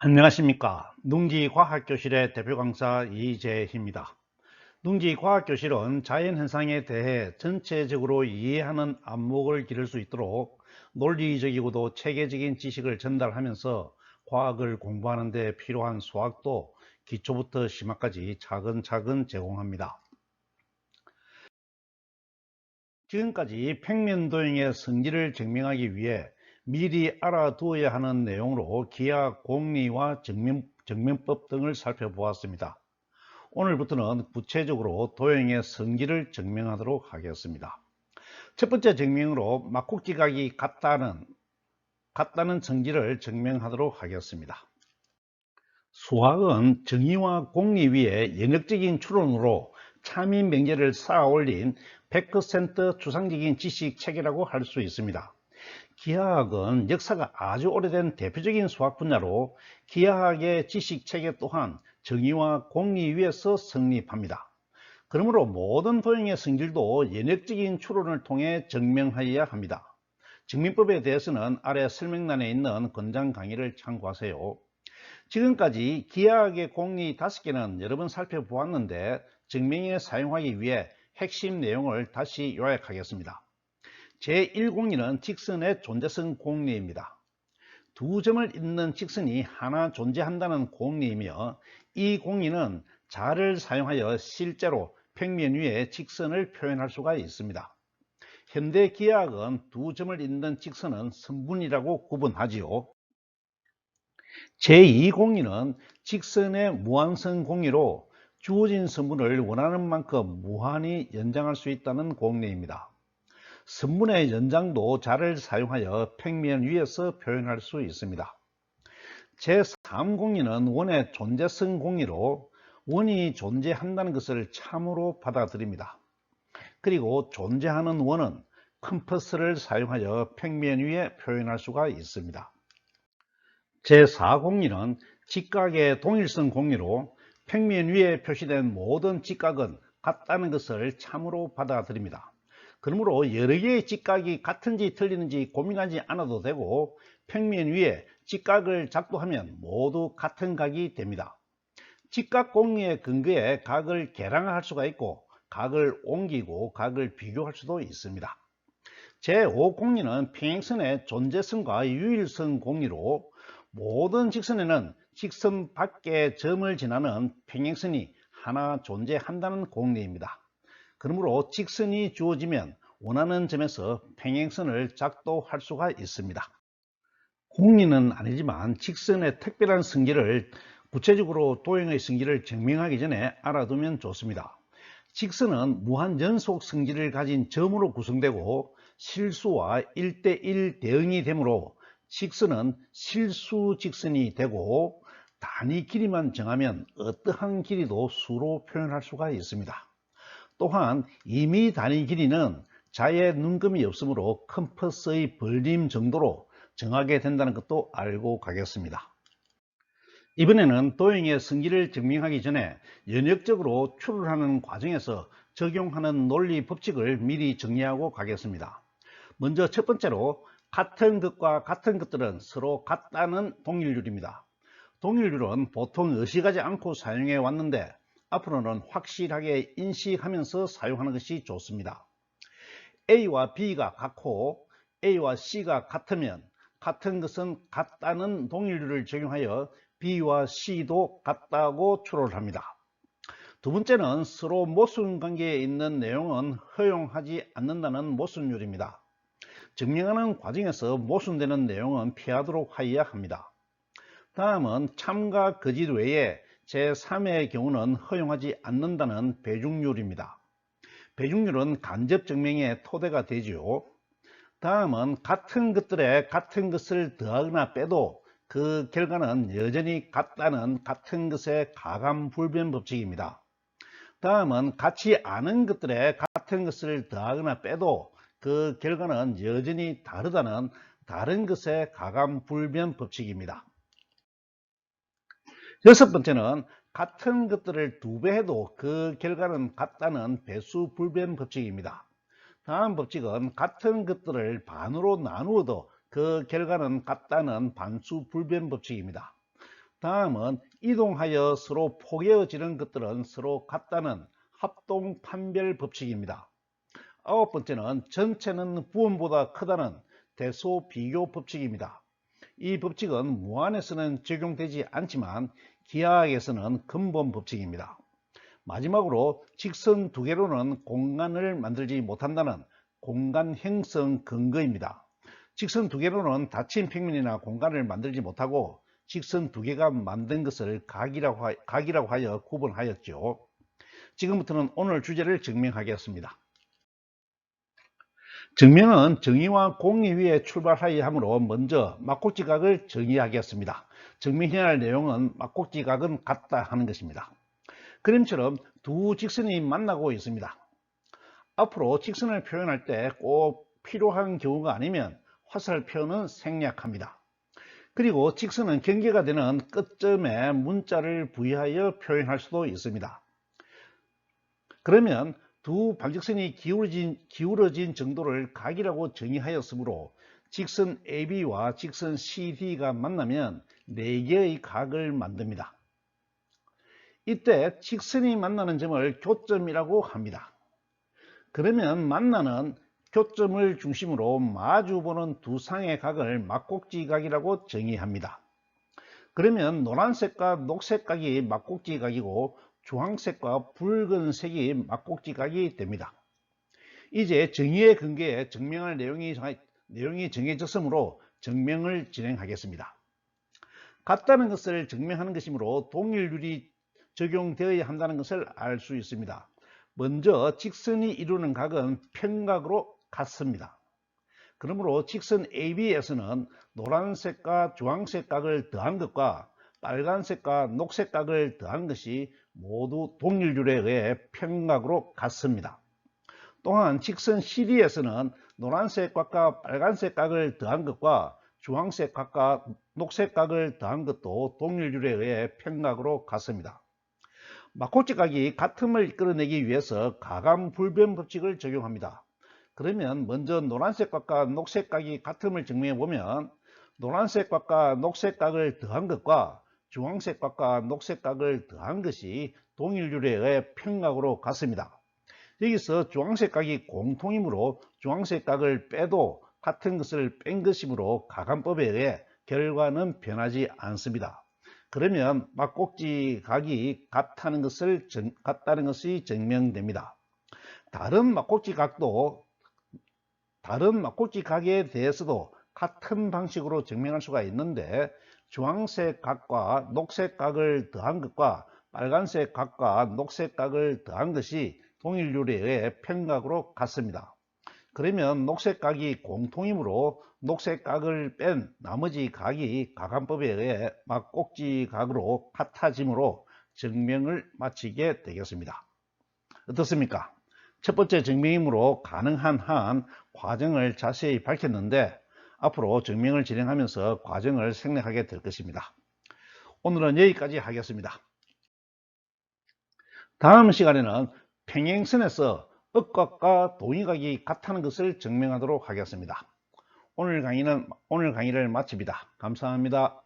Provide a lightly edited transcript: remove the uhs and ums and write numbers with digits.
안녕하십니까. 농지과학교실의 대표 강사 이재희입니다. 농지과학교실은 자연현상에 대해 전체적으로 이해하는 안목을 기를 수 있도록 논리적이고도 체계적인 지식을 전달하면서 과학을 공부하는 데 필요한 수학도 기초부터 심화까지 차근차근 제공합니다. 지금까지 평면도형의 성질을 증명하기 위해 미리 알아두어야 하는 내용으로 기하, 공리와 정면법 등을 살펴보았습니다. 오늘부터는 구체적으로 도형의 성질을 증명하도록 하겠습니다. 첫 번째 증명으로 막국지각이 같다는 성질을 증명하도록 하겠습니다. 수학은 정의와 공리 위에 연역적인 추론으로 참인 명제를 쌓아 올린 100% 추상적인 지식 체계라고 할 수 있습니다. 기하학은 역사가 아주 오래된 대표적인 수학 분야로 기하학의 지식 체계 또한 정의와 공리 위에서 성립합니다. 그러므로 모든 도형의 성질도 연역적인 추론을 통해 증명하여야 합니다. 증명법에 대해서는 아래 설명란에 있는 권장 강의를 참고하세요. 지금까지 기하학의 공리 5개는 여러 번 살펴보았는데 증명에 사용하기 위해 핵심 내용을 다시 요약하겠습니다. 제1공리는 직선의 존재성 공리입니다. 두 점을 잇는 직선이 하나 존재한다는 공리이며, 이 공리는 자를 사용하여 실제로 평면 위에 직선을 표현할 수가 있습니다. 현대 기하학은 두 점을 잇는 직선은 선분이라고 구분하지요. 제2공리는 직선의 무한성 공리로 주어진 선분을 원하는 만큼 무한히 연장할 수 있다는 공리입니다. 선분의 연장도 자를 사용하여 평면 위에서 표현할 수 있습니다. 제3공리는 원의 존재성 공리로 원이 존재한다는 것을 참으로 받아들입니다. 그리고 존재하는 원은 컴퍼스를 사용하여 평면 위에 표현할 수가 있습니다. 제4공리는 직각의 동일성 공리로 평면 위에 표시된 모든 직각은 같다는 것을 참으로 받아들입니다. 그러므로 여러 개의 직각이 같은지 틀리는지 고민하지 않아도 되고 평면 위에 직각을 작도하면 모두 같은 각이 됩니다. 직각 공리의 근거에 각을 계량할 수가 있고 각을 옮기고 각을 비교할 수도 있습니다. 제5공리는 평행선의 존재성과 유일성 공리로 모든 직선에는 직선 밖의 점을 지나는 평행선이 하나 존재한다는 공리입니다. 그러므로 직선이 주어지면 원하는 점에서 평행선을 작도할 수가 있습니다. 공리는 아니지만 직선의 특별한 성질을 구체적으로 도형의 성질을 증명하기 전에 알아두면 좋습니다. 직선은 무한연속 성질을 가진 점으로 구성되고 실수와 1:1 대응이 되므로 직선은 실수 직선이 되고, 단위 길이만 정하면 어떠한 길이도 수로 표현할 수가 있습니다. 또한 임의 단위 길이는 자의 눈금이 없으므로 컴퍼스의 벌림 정도로 정하게 된다는 것도 알고 가겠습니다. 이번에는 도형의 성질을 증명하기 전에 연역적으로 추론하는 과정에서 적용하는 논리 법칙을 미리 정리하고 가겠습니다. 먼저 첫 번째로, 같은 것과 같은 것들은 서로 같다는 동일률입니다. 동일률은 보통 의식하지 않고 사용해 왔는데 앞으로는 확실하게 인식하면서 사용하는 것이 좋습니다. A와 B가 같고 A와 C가 같으면 같은 것은 같다는 동일률을 적용하여 B와 C도 같다고 추론을 합니다. 두 번째는 서로 모순 관계에 있는 내용은 허용하지 않는다는 모순율입니다. 증명하는 과정에서 모순되는 내용은 피하도록 하여야 합니다. 다음은 참과 거짓 외에 제3의 경우는 허용하지 않는다는 배중률입니다. 배중률은 간접 증명의 토대가 되지요. 다음은 같은 것들에 같은 것을 더하거나 빼도 그 결과는 여전히 같다는 같은 것의 가감불변 법칙입니다. 다음은 같지 않은 것들에 같은 것을 더하거나 빼도 그 결과는 여전히 다르다는 다른 것의 가감불변 법칙입니다. 여섯 번째는 같은 것들을 2배 해도 그 결과는 같다는 배수불변 법칙입니다. 다음 법칙은 같은 것들을 반으로 나누어도 그 결과는 같다는 반수불변 법칙입니다. 다음은 이동하여 서로 포개어지는 것들은 서로 같다는 합동 판별 법칙입니다. 아홉 번째는 전체는 부분보다 크다는 대소 비교 법칙입니다. 이 법칙은 무한에서는 적용되지 않지만 기하학에서는 근본 법칙입니다. 마지막으로 직선 두 개로는 공간을 만들지 못한다는 공간 형성 근거입니다. 직선 두 개로는 닫힌 평면이나 공간을 만들지 못하고 직선 두 개가 만든 것을 각이라고 하여 구분하였죠. 지금부터는 오늘 주제를 증명하겠습니다. 증명은 정의와 공의 위에 출발하여야 하므로 먼저 막곡지각을 정의하겠습니다. 증명해야 할 내용은 막곡지각은 같다 하는 것입니다. 그림처럼 두 직선이 만나고 있습니다. 앞으로 직선을 표현할 때 꼭 필요한 경우가 아니면 화살표는 생략합니다. 그리고 직선은 경계가 되는 끝점에 문자를 부여하여 표현할 수도 있습니다. 그러면 두 방직선이 기울어진 정도를 각이라고 정의하였으므로 직선 AB와 직선 CD가 만나면 4개의 각을 만듭니다. 이때 직선이 만나는 점을 교점이라고 합니다. 그러면 만나는 교점을 중심으로 마주보는 두 쌍의 각을 막곡지각이라고 정의합니다. 그러면 노란색과 녹색각이 막곡지각이고 주황색과 붉은색이 막곡지각이 됩니다. 이제 정의의 근거에 증명할 내용이 정해졌으므로 증명을 진행하겠습니다. 같다는 것을 증명하는 것이므로 동일률이 적용되어야 한다는 것을 알 수 있습니다. 먼저 직선이 이루는 각은 평각으로 같습니다. 그러므로 직선 AB에서는 노란색과 주황색 각을 더한 것과 빨간색과 녹색 각을 더한 것이 모두 동일률에 의해 평각으로 같습니다. 또한 직선 CD에서는 노란색 각과 빨간색 각을 더한 것과 주황색 각과 녹색 각을 더한 것도 동일률에 의해 평각으로 같습니다. 막곡지각이 같음을 이끌어내기 위해서 가감불변 법칙을 적용합니다. 그러면 먼저 노란색 각과 녹색 각이 같음을 증명해 보면 노란색 각과 녹색 각을 더한 것과 주황색 각과 녹색 각을 더한 것이 동일률에 의해 평각으로 같습니다. 여기서 주황색 각이 공통이므로 주황색 각을 빼도 같은 것을 뺀 것이므로 가감법에 의해 결과는 변하지 않습니다. 그러면 막곡지각이 같다는 것이 증명됩니다. 다른 막곡지각에 대해서도 같은 방식으로 증명할 수가 있는데 주황색 각과 녹색 각을 더한 것과 빨간색 각과 녹색 각을 더한 것이 동일률에 의해 평각으로 같습니다. 그러면 녹색 각이 공통이므로 녹색 각을 뺀 나머지 각이 가감법에 의해 막곡지각으로 같아지므로 증명을 마치게 되겠습니다. 어떻습니까? 첫 번째 증명이므로 가능한 한 과정을 자세히 밝혔는데 앞으로 증명을 진행하면서 과정을 생략하게 될 것입니다. 오늘은 여기까지 하겠습니다. 다음 시간에는 평행선에서 억각과 동위각이 같다는 것을 증명하도록 하겠습니다. 오늘 강의를 마칩니다. 감사합니다.